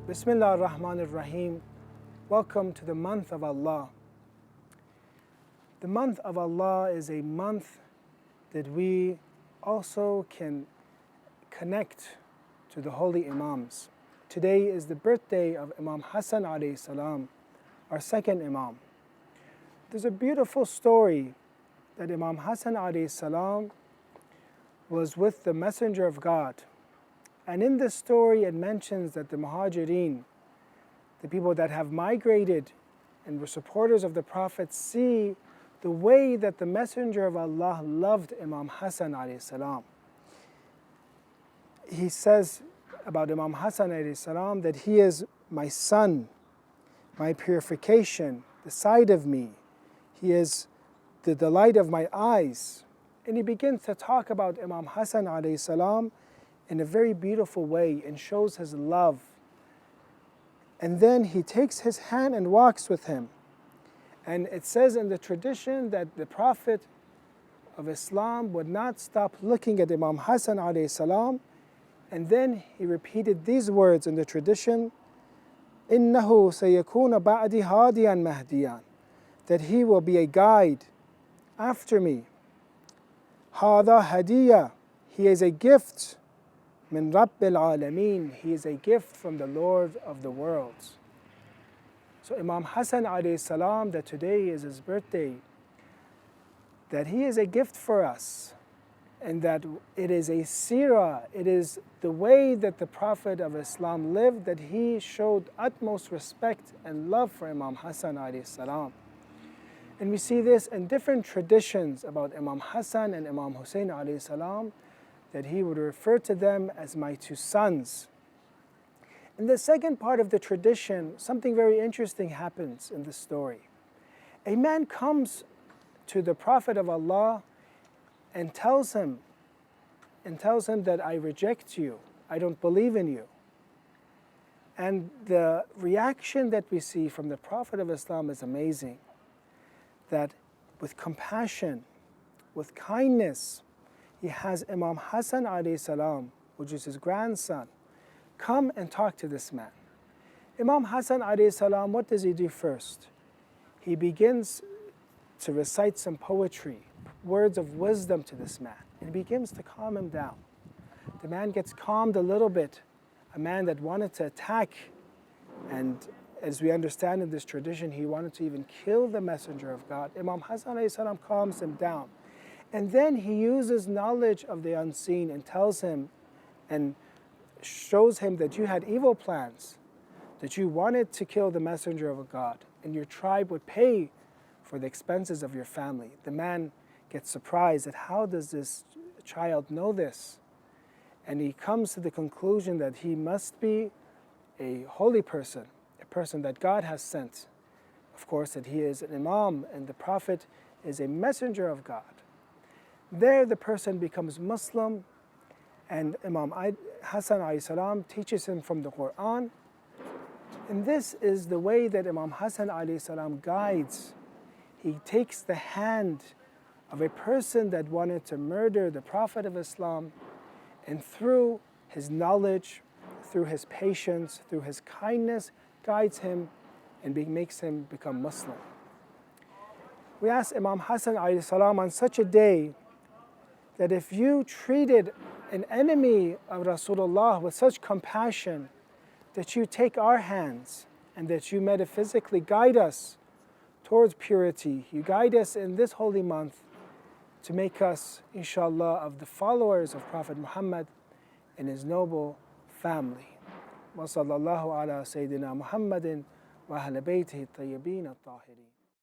Bismillah ar-Rahman ar-Rahim. Welcome to the month of Allah. The month of Allah is a month that we also can connect to the holy Imams. Today is the birthday of Imam Hassan alayhi salam, our second Imam. There's a beautiful story that Imam Hassan alayhi salam was with the Messenger of God. And in this story it mentions that the Muhajirin, the people that have migrated and were supporters of the Prophet, see the way that the Messenger of Allah loved Imam Hassan alayhi salam. He says about Imam Hassan alayhi salam that he is my son, my purification, the side of me. He is the delight of my eyes. And he begins to talk about Imam Hassan alayhi salam in a very beautiful way and shows his love. And then he takes his hand and walks with him. And it says in the tradition that the Prophet of Islam would not stop looking at Imam Hassan alayhi salam. And then he repeated these words in the tradition, إِنَّهُ سَيَكُونَ بَعْدِ هَادِيًا مَهْدِيًا, that he will be a guide after me. هَذَا هَدِيَّة, he is a gift. مِن رَبِّ الْعَالَمِينَ, he is a gift from the Lord of the worlds. So Imam Hassan alayhi salam, that today is his birthday, that he is a gift for us, and that it is a seerah, it is the way that the Prophet of Islam lived, that he showed utmost respect and love for Imam Hassan alayhi salam. And we see this in different traditions about Imam Hassan and Imam Hussein alayhi salam, that he would refer to them as my two sons. In the second part of the tradition, something very interesting happens in this story. A man comes to the Prophet of Allah and tells him that I reject you, I don't believe in you. And the reaction that we see from the Prophet of Islam is amazing. That with compassion, with kindness, he has Imam Hassan alayhi salam, which is his grandson, come and talk to this man. Imam Hassan alayhi salam, what does he do first? He begins to recite some poetry, words of wisdom to this man. And begins to calm him down. The man gets calmed a little bit. A man that wanted to attack, and as we understand in this tradition, he wanted to even kill the Messenger of God. Imam Hassan alayhi salam calms him down. And then he uses knowledge of the unseen and tells him and shows him that you had evil plans, that you wanted to kill the Messenger of God, and your tribe would pay for the expenses of your family. The man gets surprised at how does this child know this? And he comes to the conclusion that he must be a holy person, a person that God has sent. Of course, that he is an Imam and the Prophet is a messenger of God. There the person becomes Muslim, and Imam Hassan alayhi salam teaches him from the Quran. And this is the way that Imam Hassan alayhi salam guides. He takes the hand of a person that wanted to murder the Prophet of Islam, and through his knowledge, through his patience, through his kindness, guides him and makes him become Muslim. We ask Imam Hassan alayhi salam on such a day that if you treated an enemy of Rasulullah with such compassion, that you take our hands and that you metaphysically guide us towards purity. You guide us in this holy month to make us, inshallah, of the followers of Prophet Muhammad and his noble family. Wa sallallahu ala Sayyidina Muhammadin wa ahli baytihi at-tayyibin at-tahirin.